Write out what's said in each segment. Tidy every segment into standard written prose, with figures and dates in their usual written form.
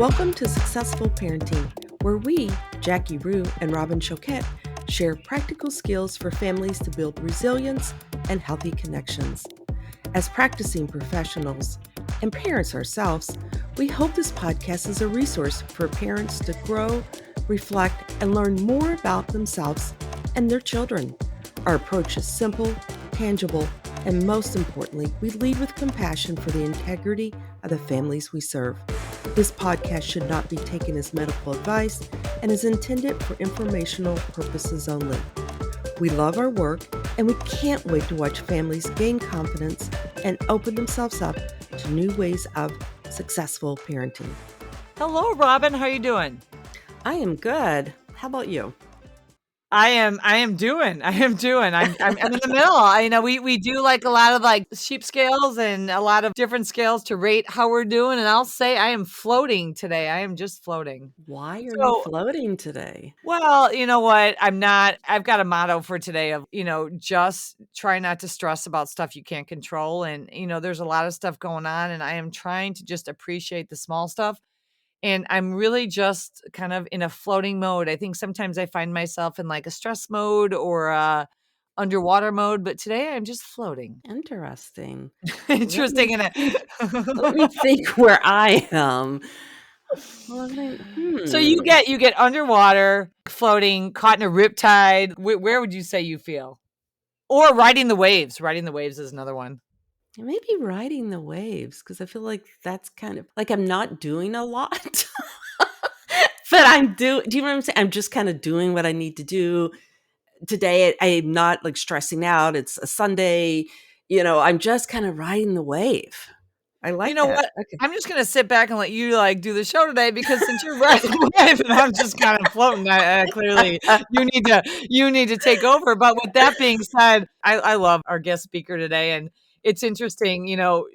Welcome to Successful Parenting, where we, Jackie Rue and Robin Choquette, share practical skills for families to build resilience and healthy connections. As practicing professionals and parents ourselves, we hope this podcast is a resource for parents to grow, reflect, and learn more about themselves and their children. Our approach is simple, tangible, and most importantly, we lead with compassion for the integrity of the families we serve. This podcast should not be taken as medical advice and is intended for informational purposes only. We love our work and we can't wait to watch families gain confidence and open themselves up to new ways of successful parenting. Hello, Robin. How are you doing? I am good. How about you? I am doing. I'm in the middle. We do like a lot of like sheep scales and a lot of different scales to rate how we're doing. And I'll say I am floating today. I am just floating. Why are you floating today? Well, you know what? I've got a motto for today of, just try not to stress about stuff you can't control. And, there's a lot of stuff going on and I am trying to just appreciate the small stuff. And I'm really just kind of in a floating mode. I think sometimes I find myself in like a stress mode or a underwater mode, but today I'm just floating. Interesting. Interesting. Let me think where I am. So you get underwater, floating, caught in a riptide. Where would you say you feel? Or riding the waves. Riding the waves is another one. Maybe riding the waves, because I feel like that's kind of like I'm not doing a lot, but do you know what I'm saying? I'm just kind of doing what I need to do. Today, I'm not like stressing out. It's a Sunday, I'm just kind of riding the wave. I like that. What? Okay. I'm just going to sit back and let you do the show today because since you're riding the wave and I'm just kind of floating, clearly you need to take over. But with that being said, I love our guest speaker today and it's interesting,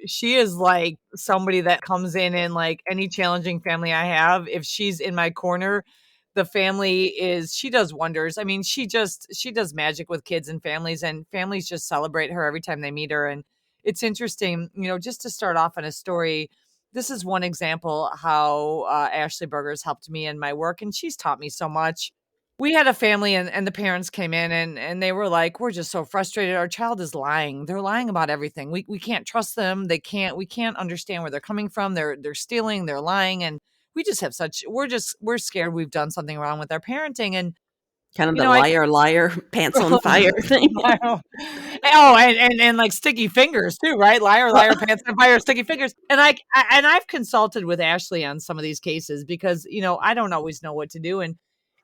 she is like somebody that comes in like any challenging family I have. If she's in my corner, the family she does wonders. I mean, she does magic with kids and families just celebrate her every time they meet her. And it's interesting, just to start off on a story. This is one example how Ashley Berger's helped me in my work. And she's taught me so much. We had a family and the parents came in and they were like, we're just so frustrated. Our child is lying. They're lying about everything. We can't trust them. We can't understand where they're coming from. They're stealing, they're lying. And we just have we're scared we've done something wrong with our parenting. And kind of the liar, pants on fire thing. And like sticky fingers too, right? Liar, pants on fire, sticky fingers. And I've consulted with Ashley on some of these cases because, I don't always know what to do.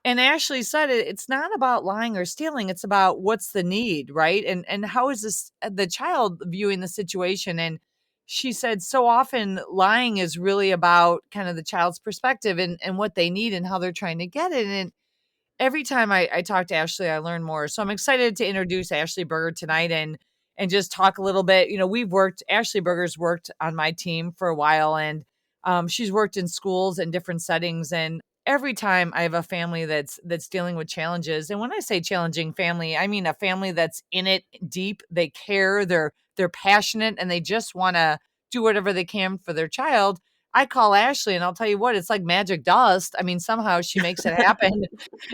And Ashley said it's not about lying or stealing. It's about what's the need, right? And how is the child viewing the situation? And she said so often lying is really about kind of the child's perspective and what they need and how they're trying to get it. And every time I talk to Ashley, I learn more. So I'm excited to introduce Ashley Berger tonight and just talk a little bit. Ashley Berger's worked on my team for a while and she's worked in schools and different settings. And every time I have a family that's dealing with challenges, and when I say challenging family, I mean a family that's in it deep. They care, they're passionate, and they just want to do whatever they can for their child. I call Ashley and I'll tell you what, it's like magic dust. I mean, somehow she makes it happen.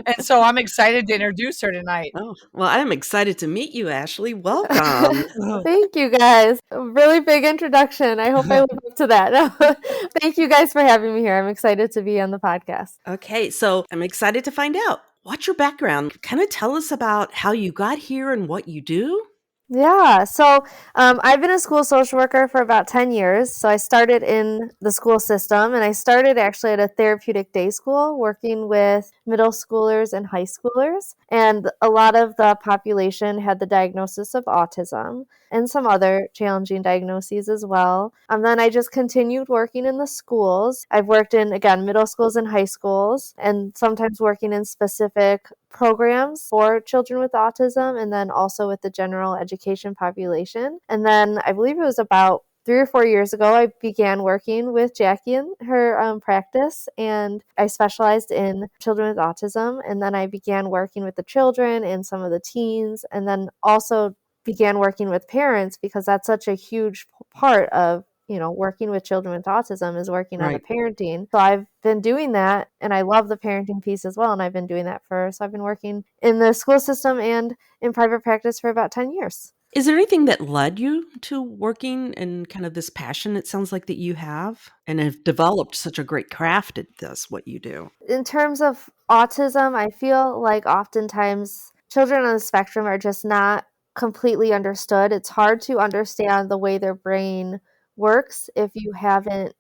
And so I'm excited to introduce her tonight. Oh, well, I'm excited to meet you, Ashley. Welcome. Thank you, guys. A really big introduction. I hope I live up to that. Thank you guys for having me here. I'm excited to be on the podcast. Okay, so I'm excited to find out. What's your background? Kind of tell us about how you got here and what you do. Yeah, so I've been a school social worker for about 10 years. So I started in the school system and I started actually at a therapeutic day school working with middle schoolers and high schoolers. And a lot of the population had the diagnosis of autism and some other challenging diagnoses as well. And then I just continued working in the schools. I've worked in, again, middle schools and high schools, and sometimes working in specific programs for children with autism, and then also with the general education population. And then I believe it was about 3 or 4 years ago, I began working with Jackie in her practice, and I specialized in children with autism. And then I began working with the children and some of the teens, and then also began working with parents because that's such a huge part of working with children with autism is working on the Right. parenting. So I've been doing that, and I love the parenting piece as well. And I've been doing that so I've been working in the school system and in private practice for about 10 years. Is there anything that led you to working and kind of this passion it sounds like that you have and have developed such a great craft at this, what you do? In terms of autism, I feel like oftentimes children on the spectrum are just not completely understood. It's hard to understand the way their brain works if you haven't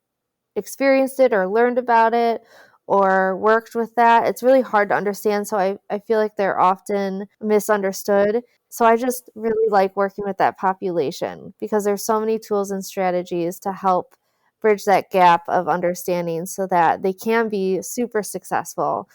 experienced it or learned about it or worked with that. It's really hard to understand. So I feel like they're often misunderstood. So I just really like working with that population because there's so many tools and strategies to help bridge that gap of understanding so that they can be super successful,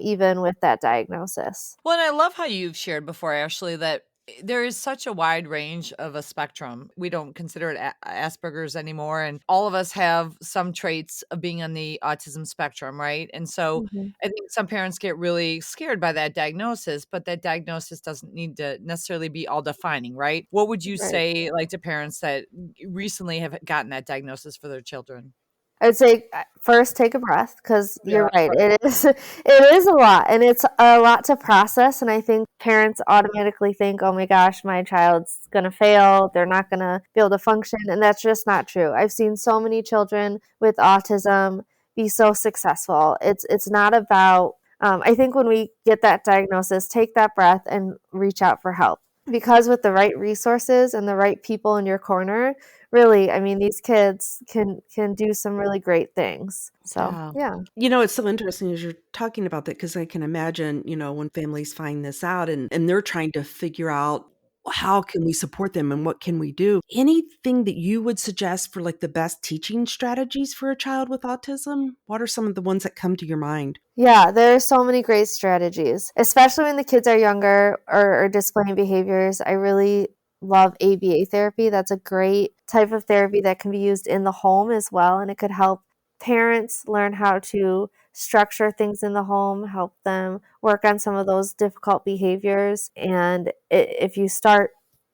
even with that diagnosis. Well, and I love how you've shared before, Ashley, that there is such a wide range of a spectrum. We don't consider it Asperger's anymore. And all of us have some traits of being on the autism spectrum, right? And so Mhm. I think some parents get really scared by that diagnosis, but that diagnosis doesn't need to necessarily be all defining, right? What would you Right. say, like, to parents that recently have gotten that diagnosis for their children? I'd say first take a breath because Yeah, you're right. right. It is it is a lot, and it's a lot to process. And I think parents automatically think, "Oh my gosh, my child's gonna fail. They're not gonna be able to function," and that's just not true. I've seen so many children with autism be so successful. It's not about. I think when we get that diagnosis, take that breath and reach out for help because with the right resources and the right people in your corner, really, I mean, these kids can do some really great things. So, Yeah. yeah. It's so interesting as you're talking about that because I can imagine, when families find this out and they're trying to figure out how can we support them and what can we do? Anything that you would suggest for like the best teaching strategies for a child with autism? What are some of the ones that come to your mind? Yeah, there are so many great strategies, especially when the kids are younger or displaying behaviors. I really love ABA therapy. That's a great type of therapy that can be used in the home as well. And it could help parents learn how to structure things in the home, help them work on some of those difficult behaviors. And if you start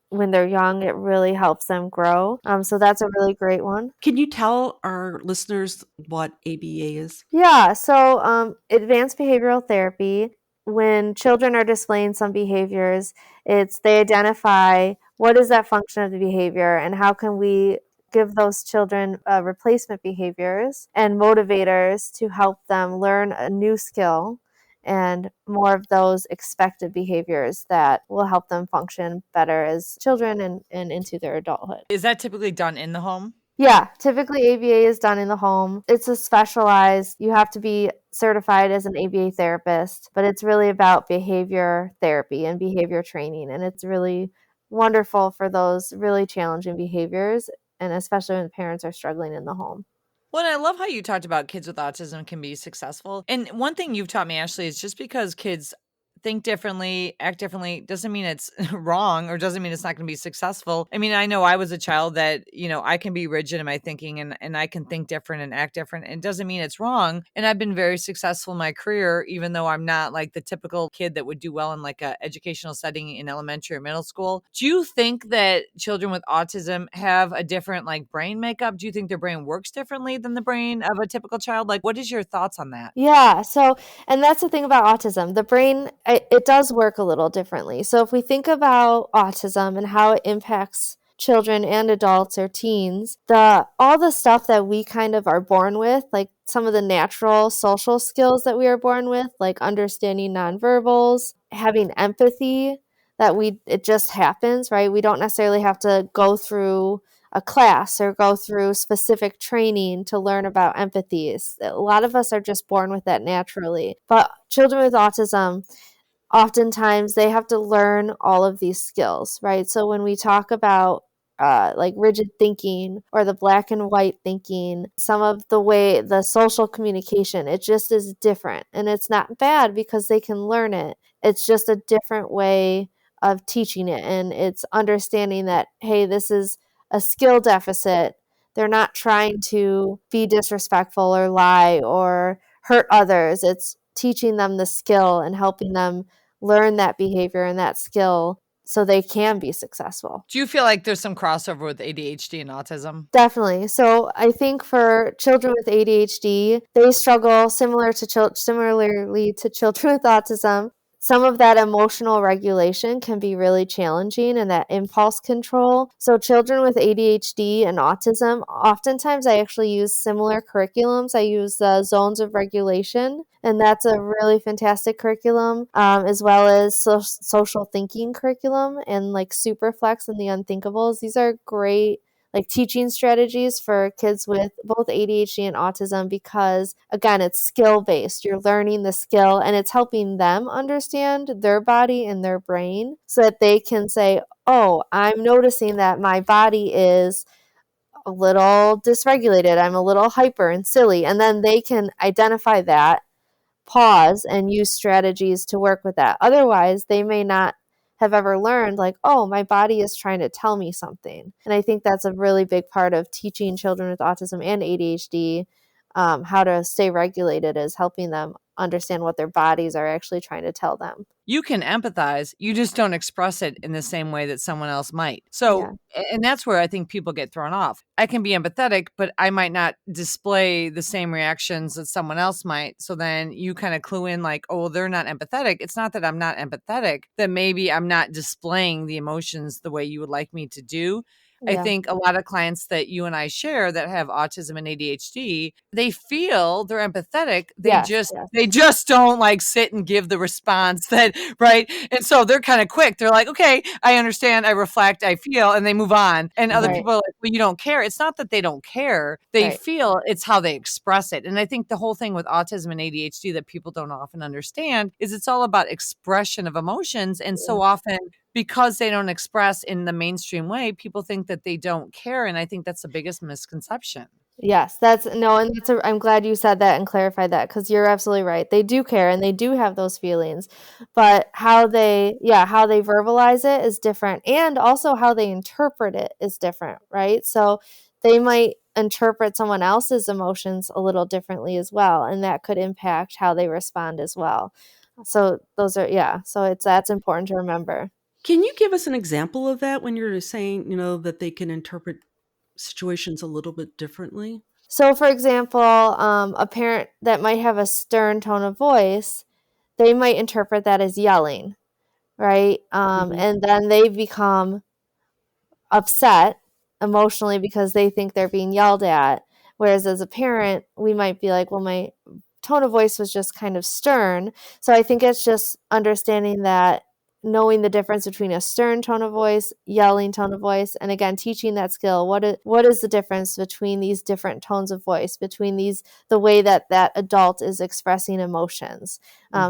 when they're young, it really helps them grow. So that's a really great one. Can you tell our listeners what ABA is? Yeah, so advanced behavioral therapy, when children are displaying some behaviors, it's they identify what is that function of the behavior and how can we give those children replacement behaviors and motivators to help them learn a new skill and more of those expected behaviors that will help them function better as children and into their adulthood. Is that typically done in the home? Yeah, typically ABA is done in the home. It's a specialized, you have to be certified as an ABA therapist, but it's really about behavior therapy and behavior training. And it's really wonderful for those really challenging behaviors, and especially when parents are struggling in the home. Well, and I love how you talked about kids with autism can be successful. And one thing you've taught me, Ashley, is just because kids think differently, act differently, doesn't mean it's wrong or doesn't mean it's not going to be successful. I mean, I know I was a child that, I can be rigid in my thinking and I can think different and act different. And it doesn't mean it's wrong. And I've been very successful in my career, even though I'm not like the typical kid that would do well in like a educational setting in elementary or middle school. Do you think that children with autism have a different like brain makeup? Do you think their brain works differently than the brain of a typical child? Like, what is your thoughts on that? Yeah, so, and that's the thing about autism. The brain, it does work a little differently. So if we think about autism and how it impacts children and adults or teens, all the stuff that we kind of are born with, like some of the natural social skills that we are born with, like understanding nonverbals, having empathy, it just happens, right? We don't necessarily have to go through a class or go through specific training to learn about empathy. A lot of us are just born with that naturally. But children with autism, oftentimes they have to learn all of these skills, right? So when we talk about like rigid thinking or the black and white thinking, some of the social communication, it just is different. And it's not bad because they can learn it. It's just a different way of teaching it. And it's understanding that, hey, this is a skill deficit. They're not trying to be disrespectful or lie or hurt others. It's teaching them the skill and helping them learn that behavior and that skill so they can be successful. Do you feel like there's some crossover with ADHD and autism? Definitely. So I think for children with ADHD, they struggle similarly to children with autism. Some of that emotional regulation can be really challenging and that impulse control. So children with ADHD and autism, oftentimes I actually use similar curriculums. I use the zones of regulation, and that's a really fantastic curriculum, as well as social thinking curriculum and like Superflex and the Unthinkables. These are great like teaching strategies for kids with both ADHD and autism because, again, it's skill based. You're learning the skill and it's helping them understand their body and their brain so that they can say, oh, I'm noticing that my body is a little dysregulated. I'm a little hyper and silly. And then they can identify that, pause, and use strategies to work with that. Otherwise, they may not have ever learned, like, oh, my body is trying to tell me something. And I think that's a really big part of teaching children with autism and ADHD how to stay regulated, is helping them understand what their bodies are actually trying to tell them. You can empathize, you just don't express it in the same way that someone else might. So, and that's where I think people get thrown off. I can be empathetic, but I might not display the same reactions that someone else might. So then you kind of clue in like, oh, well, they're not empathetic. It's not that I'm not empathetic, that maybe I'm not displaying the emotions the way you would like me to do. I think a lot of clients that you and I share that have autism and ADHD, they feel they're empathetic. They just don't like sit and give the response that, right? And so they're kind of quick. They're like, okay, I understand, I reflect, I feel, and they move on. And other people are like, well, you don't care. It's not that they don't care. They feel, it's how they express it. And I think the whole thing with autism and ADHD that people don't often understand is it's all about expression of emotions. And so often, because they don't express in the mainstream way, people think that they don't care. And I think that's the biggest misconception. Yes, I'm glad you said that and clarified that, because you're absolutely right. They do care and they do have those feelings, but how they verbalize it is different, and also how they interpret it is different, right? So they might interpret someone else's emotions a little differently as well, and that could impact how they respond as well. So that's important to remember. Can you give us an example of that when you're saying, that they can interpret situations a little bit differently? So, for example, a parent that might have a stern tone of voice, they might interpret that as yelling, right? And then they become upset emotionally because they think they're being yelled at. Whereas as a parent, we might be like, well, my tone of voice was just kind of stern. So I think it's just understanding that, knowing the difference between a stern tone of voice, yelling tone of voice, and again, teaching that skill. What is the difference between these different tones of voice, between the way that adult is expressing emotions?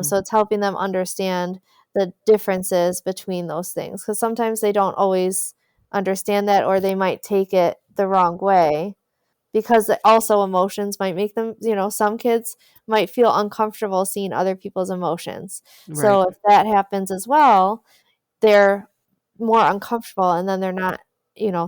So it's helping them understand the differences between those things, because sometimes they don't always understand that, or they might take it the wrong way, because also emotions might make them, some kids might feel uncomfortable seeing other people's emotions. Right. So if that happens as well, they're more uncomfortable, and then they're not,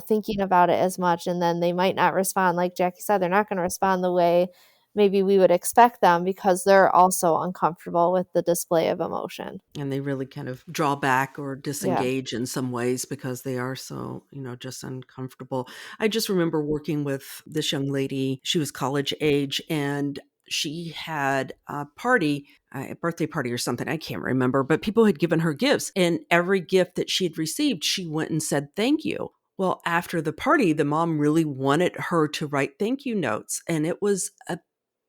thinking about it as much, and then they might not respond. Like Jackie said, they're not going to respond the way maybe we would expect them, because they're also uncomfortable with the display of emotion. And they really kind of draw back or disengage in some ways because they are so, just uncomfortable. I just remember working with this young lady. She was college age, and she had a party, a birthday party or something. I can't remember, but people had given her gifts, and every gift that she had received, she went and said, thank you. Well, after the party, the mom really wanted her to write thank you notes. And it was a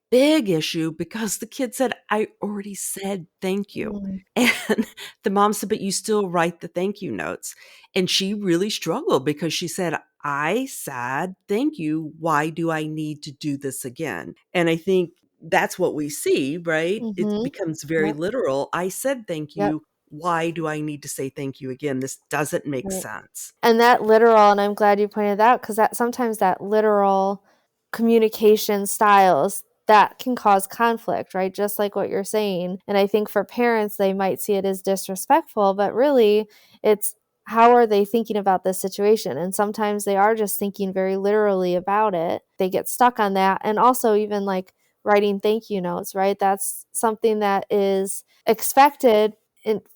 big issue because the kid said, I already said thank you. And the mom said, but you still write the thank you notes. And she really struggled because she said, I said thank you. Why do I need to do this again? And I think that's what we see, right? It becomes very literal. I said thank you. Why do I need to say thank you again? This doesn't make sense. And that literal, and I'm glad you pointed that out, because sometimes that literal communication styles, that can cause conflict, right? Just like what you're saying. And I think for parents, they might see it as disrespectful, but really it's, how are they thinking about this situation? And sometimes they are just thinking very literally about it. They get stuck on that. And also even like writing thank you notes, right? That's something that is expected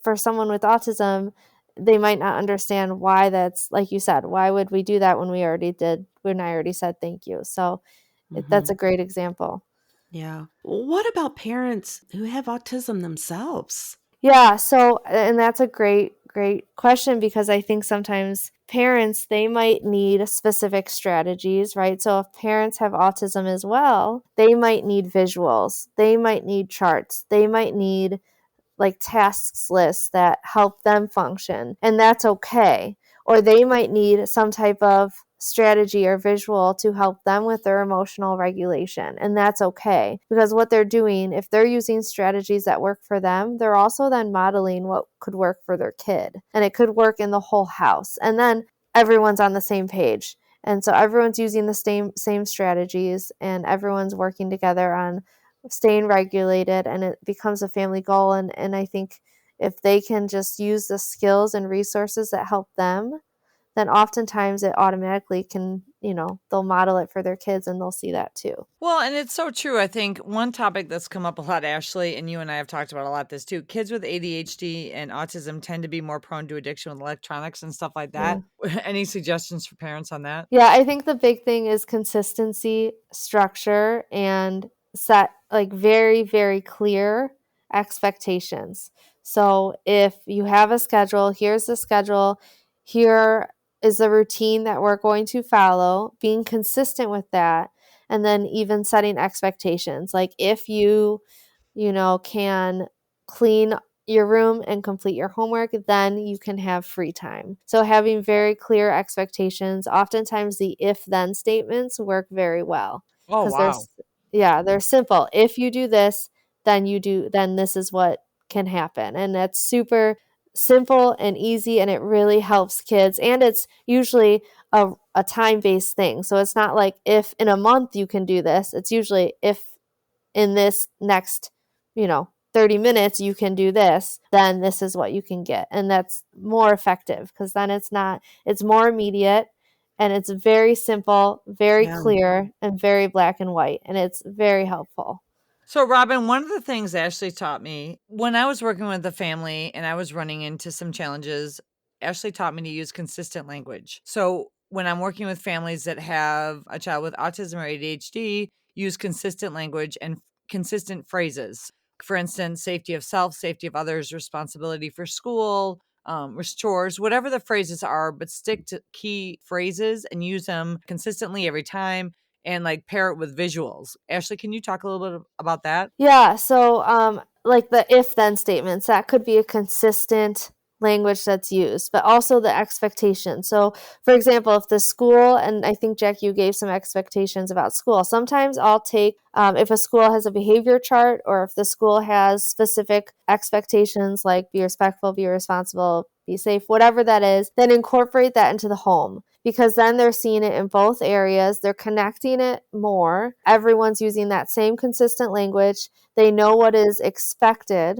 for someone with autism. they might not understand why that's, like you said, why would we do that when I already said thank you. So that's a great example. Yeah. What about parents who have autism themselves? Yeah, so and that's a great question, because I think sometimes parents, they might need specific strategies, right? So if parents have autism as well, they might need visuals, they might need charts, they might need like tasks lists that help them function, and that's okay. Or they might need some type of strategy or visual to help them with their emotional regulation, and that's okay, because what they're doing, if they're using strategies that work for them, they're also then modeling what could work for their kid, and it could work in the whole house, and then everyone's on the same page. And so everyone's using the same strategies, and everyone's working together on staying regulated, and it becomes a family goal. And I think if they can just use the skills and resources that help them, then oftentimes it automatically can, they'll model it for their kids, and they'll see that too. Well, and it's so true. I think one topic that's come up a lot, Ashley, and you and I have talked about a lot this too. Kids with ADHD and autism tend to be more prone to addiction with electronics and stuff like that. Any suggestions for parents on that? Yeah, I think the big thing is consistency, structure, and set like very, very clear expectations. So if you have a schedule, here's the schedule, here is the routine that we're going to follow, being consistent with that, and then even setting expectations. Like if you can clean your room and complete your homework, then you can have free time. So having very clear expectations, oftentimes the if then statements work very well, Oh, because wow. they're simple. If you do this, then this is what can happen. And that's super simple and easy, and it really helps kids. And it's usually a time-based thing. So it's not like if in a month you can do this. It's usually if in this next, 30 minutes you can do this, then this is what you can get. And that's more effective, because then it's more immediate, and it's very simple, very clear, and very black and white, and it's very helpful. So, Robin, one of the things Ashley taught me when I was working with the family and I was running into some challenges, Ashley taught me to use consistent language. So, when I'm working with families that have a child with autism or ADHD, use consistent language and consistent phrases. For instance, safety of self, safety of others, responsibility for school, chores, whatever the phrases are, but stick to key phrases and use them consistently every time, and like pair it with visuals. Ashley, can you talk a little bit about that? Yeah, so like the if then statements, that could be a consistent language that's used, but also the expectation. So, for example, if the school, and I think, Jack, you gave some expectations about school. Sometimes I'll take, if a school has a behavior chart, or if the school has specific expectations like be respectful, be responsible, be safe, whatever that is, then incorporate that into the home, because then they're seeing it in both areas. They're connecting it more. Everyone's using that same consistent language. They know what is expected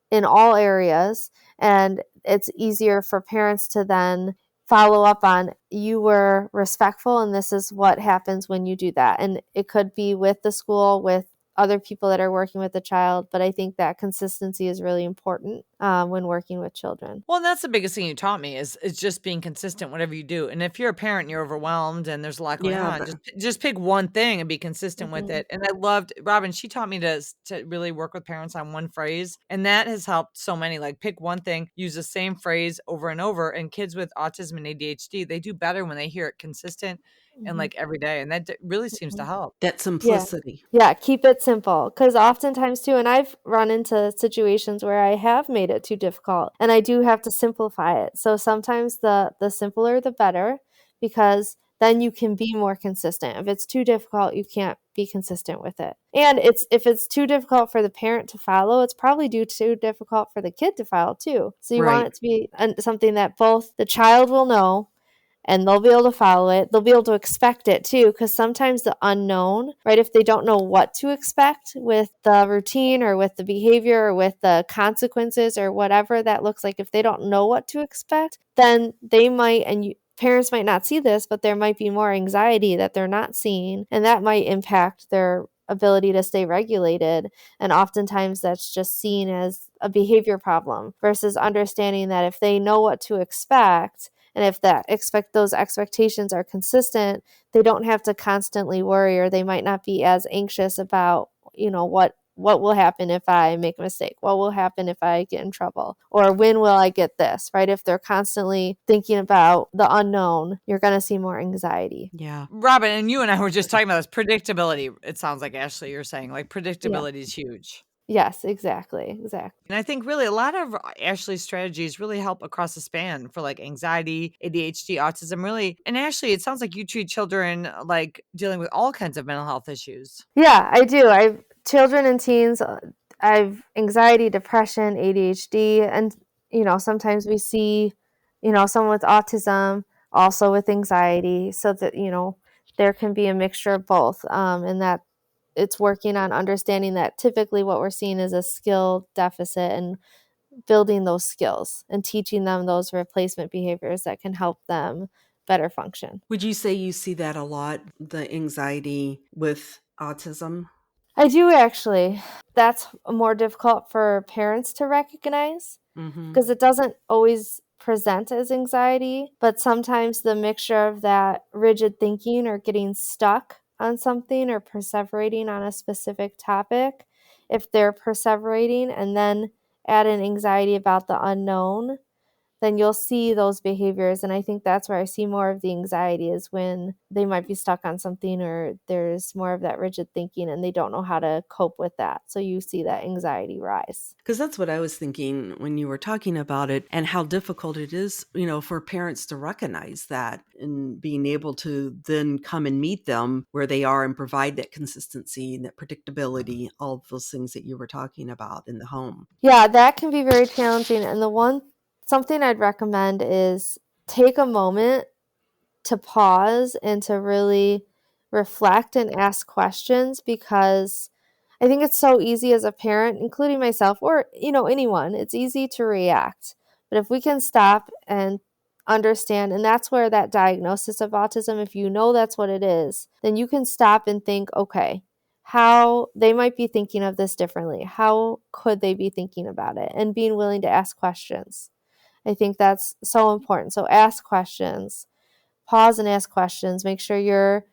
in all areas, and it's easier for parents to then follow up on, you were respectful, and this is what happens when you do that. And it could be with the school, with other people that are working with the child, but I think that consistency is really important when working with children. Well, and that's the biggest thing you taught me is just being consistent, whatever you do. And if you're a parent and you're overwhelmed and there's a lot going Yeah, on, just pick one thing and be consistent with it. And I loved Robin. She taught me to really work with parents on one phrase, and that has helped so many. Like pick one thing, use the same phrase over and over. And kids with autism and ADHD, they do better when they hear it consistent and like every day, and that really seems to help. that Yeah. simplicity. Yeah, keep it simple. Because oftentimes, too, and I've run into situations where I have made it too difficult, and I do have to simplify it. So sometimes the simpler, the better, because then you can be more consistent. If it's too difficult, you can't be consistent with it. And if it's too difficult for the parent to follow, it's probably too difficult for the kid to follow, too. So you want Right. it to be something that both the child will know, and they'll be able to follow it. They'll be able to expect it too, because sometimes the unknown, right? If they don't know what to expect with the routine or with the behavior or with the consequences or whatever that looks like, if they don't know what to expect, then they might, parents might not see this, but there might be more anxiety that they're not seeing, and that might impact their ability to stay regulated. And oftentimes that's just seen as a behavior problem versus understanding that if they know what to expect and if those expectations are consistent, they don't have to constantly worry, or they might not be as anxious about, what will happen if I make a mistake? What will happen if I get in trouble? Or when will I get this, right? If they're constantly thinking about the unknown, you're going to see more anxiety. Yeah. Robin, and you and I were just talking about this predictability. It sounds like, Ashley, you're saying like Yeah. predictability is huge. Yes, exactly. And I think really a lot of Ashley's strategies really help across the span for like anxiety, ADHD, autism, really. And Ashley, it sounds like you treat children like dealing with all kinds of mental health issues. Yeah, I do. I've children and teens. I've anxiety, depression, ADHD, and sometimes we see, someone with autism also with anxiety, so that there can be a mixture of both, and that it's working on understanding that typically what we're seeing is a skill deficit and building those skills and teaching them those replacement behaviors that can help them better function. Would you say you see that a lot, the anxiety with autism? I do actually. That's more difficult for parents to recognize Mm-hmm. because it doesn't always present as anxiety, but sometimes the mixture of that rigid thinking or getting stuck on something or perseverating on a specific topic, if they're perseverating and then add an anxiety about the unknown, then you'll see those behaviors. And I think that's where I see more of the anxiety is when they might be stuck on something or there's more of that rigid thinking and they don't know how to cope with that. So you see that anxiety rise. Because that's what I was thinking when you were talking about it, and how difficult it is, for parents to recognize that and being able to then come and meet them where they are and provide that consistency and that predictability, all of those things that you were talking about in the home. Yeah, that can be very challenging. And something I'd recommend is take a moment to pause and to really reflect and ask questions, because I think it's so easy as a parent, including myself or anyone, it's easy to react. But if we can stop and understand, and that's where that diagnosis of autism, if you know that's what it is, then you can stop and think, okay, how they might be thinking of this differently. How could they be thinking about it? And being willing to ask questions. I think that's so important. So ask questions, pause and ask questions, make sure your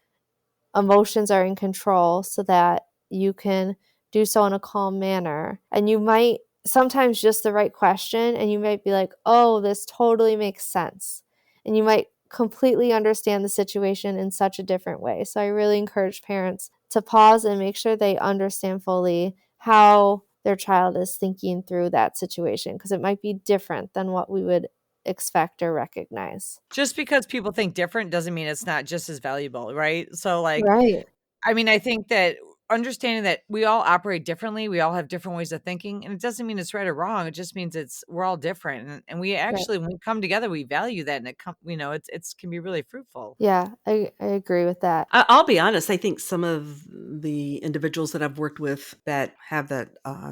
emotions are in control so that you can do so in a calm manner. And you might sometimes just the right question, and you might be like, oh, this totally makes sense. And you might completely understand the situation in such a different way. So I really encourage parents to pause and make sure they understand fully how their child is thinking through that situation, because it might be different than what we would expect or recognize. Just because people think different doesn't mean it's not just as valuable, right? So like, Right. I mean, I think that understanding that we all operate differently, we all have different ways of thinking, and it doesn't mean it's right or wrong. It just means we're all different, and we Right. actually, when we come together, we value that, and it's can be really fruitful. Yeah, I agree with that. I'll be honest. I think some of the individuals that I've worked with that have that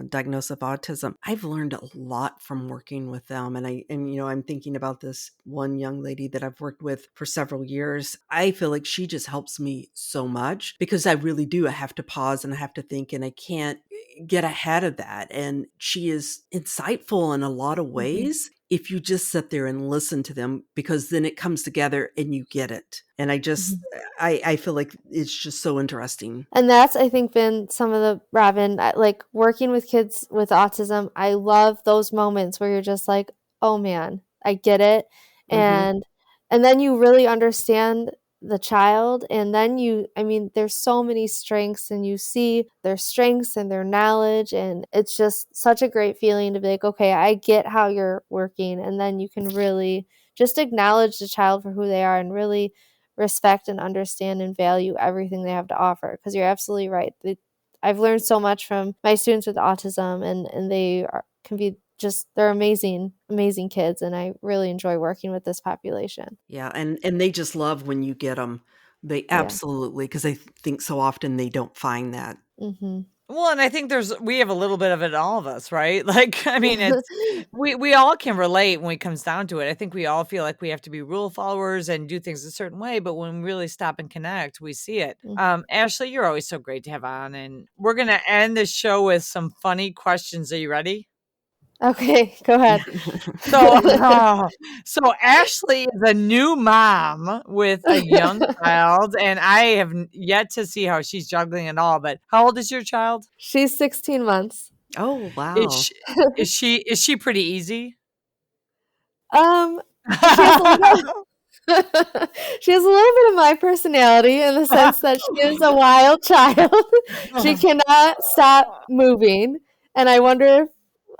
diagnosis of autism, I've learned a lot from working with them. And I'm thinking about this one young lady that I've worked with for several years. I feel like she just helps me so much because I really do. I have to pause and I have to think, and I can't get ahead of that. And she is insightful in a lot of ways. If you just sit there and listen to them, because then it comes together and you get it. And I feel like it's just so interesting. And that's, I think, been some of the, Robin, like working with kids with autism, I love those moments where you're just like, oh man, I get it. Mm-hmm. And then you really understand the child. And then there's so many strengths, and you see their strengths and their knowledge. And it's just such a great feeling to be like, okay, I get how you're working. And then you can really just acknowledge the child for who they are and really respect and understand and value everything they have to offer. Because you're absolutely right. I've learned so much from my students with autism, and can be just, they're amazing, amazing kids. And I really enjoy working with this population. Yeah. And they just love when you get them. They Yeah. absolutely, because I think so often they don't find that. Mm-hmm. Well, and I think we have a little bit of it in all of us, right? Like, I mean, we all can relate when it comes down to it. I think we all feel like we have to be rule followers and do things a certain way, but when we really stop and connect, we see it. Ashley, you're always so great to have on, and we're going to end the show with some funny questions. Are you ready? Okay, go ahead. So Ashley is a new mom with a young child, and I have yet to see how she's juggling it all. But how old is your child? She's 16 months. Oh, wow. Is she pretty easy? She has she has a little bit of my personality in the sense that she is a wild child. She cannot stop moving, and I wonder if,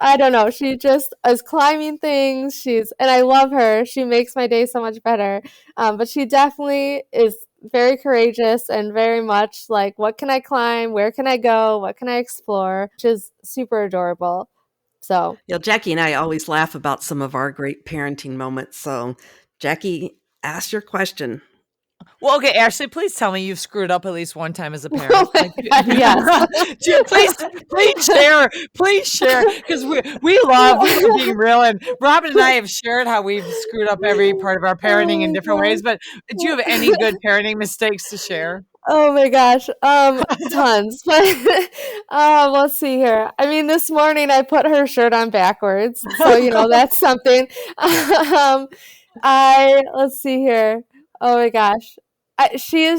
I don't know, she just is climbing things. And I love her. She makes my day so much better. But she definitely is very courageous and very much like, what can I climb? Where can I go? What can I explore? Which is super adorable. So, Jackie and I always laugh about some of our great parenting moments. So, Jackie, ask your question. Well, okay, Ashley, please tell me you've screwed up at least one time as a parent. Oh my God, yes. please share, because we love being real. And Robin and I have shared how we've screwed up every part of our parenting in different ways. But do you have any good parenting mistakes to share? Oh my gosh, tons. But let's see here. I mean, this morning I put her shirt on backwards, so that's something. Let's see here. Oh my gosh. She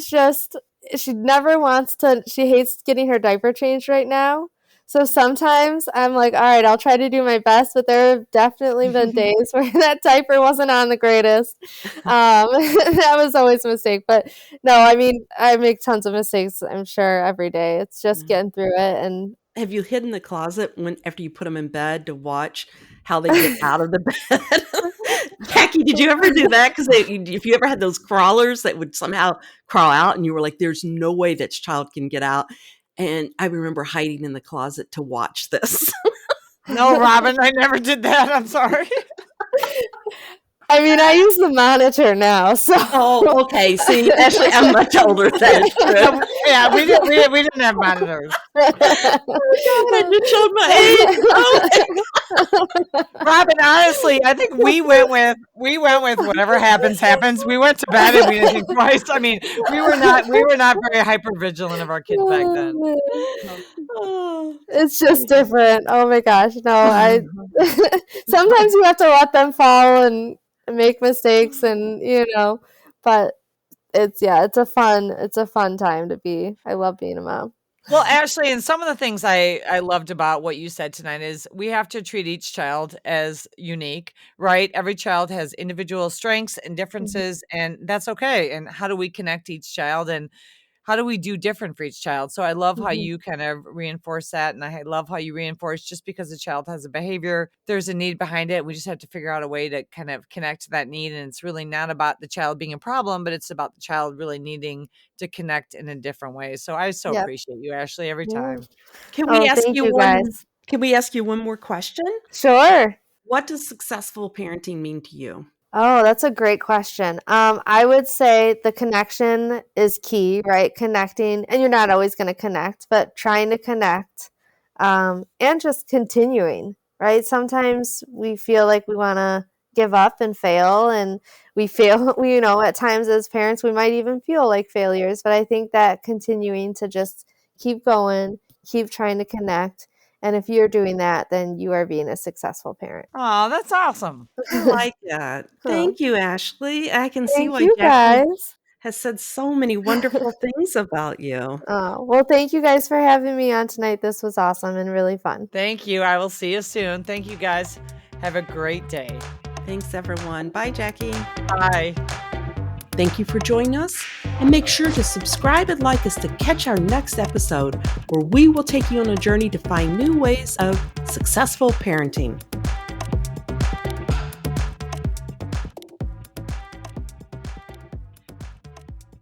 never wants to, she hates getting her diaper changed right now. So sometimes I'm like, all right, I'll try to do my best, but there have definitely been days where that diaper wasn't on the greatest. That was always a mistake. But no, I mean, I make tons of mistakes, I'm sure, every day. It's just getting through it. And have you hid in the closet after you put them in bed to watch how they get out of the bed? Jackie, did you ever do that? Because if you ever had those crawlers that would somehow crawl out and you were like, there's no way that child can get out. And I remember hiding in the closet to watch this. No, Robin, I never did that. I'm sorry. I mean, I use the monitor now, so. Oh, okay. See, Ashley, I'm much older than you. Yeah, we didn't have monitors. You showed my age. Oh. Robin, honestly, I think we went with whatever happens. We went to bed and we didn't think twice. I mean, we were not very hyper vigilant of our kids back then. It's just different. Oh my gosh, no! Sometimes you have to let them fall and make mistakes, and but it's a fun time to be. I love being a mom. Well, Ashley, and some of the things I loved about what you said tonight is we have to treat each child as unique, right? Every child has individual strengths and differences, and that's okay. And how do we connect each child, and how do we do different for each child? So I love how you kind of reinforce that. And I love how you reinforce just because a child has a behavior, there's a need behind it. We just have to figure out a way to kind of connect to that need. And it's really not about the child being a problem, but it's about the child really needing to connect in a different way. So I appreciate you, Ashley, every time. Can we ask you guys? Can we ask you one more question? Sure. What does successful parenting mean to you? Oh, that's a great question. I would say the connection is key, right? Connecting, and you're not always going to connect, but trying to connect, and just continuing, right? Sometimes we feel like we want to give up and fail, and we fail, at times as parents, we might even feel like failures, but I think that continuing to just keep going, keep trying to connect. And if you're doing that, then you are being a successful parent. Oh, that's awesome. I like that. Thank you, Ashley. I can see why you Jackie guys has said so many wonderful things about you. Oh, well, thank you guys for having me on tonight. This was awesome and really fun. Thank you. I will see you soon. Thank you, guys. Have a great day. Thanks, everyone. Bye, Jackie. Bye. Thank you for joining us, and make sure to subscribe and like us to catch our next episode, where we will take you on a journey to find new ways of successful parenting.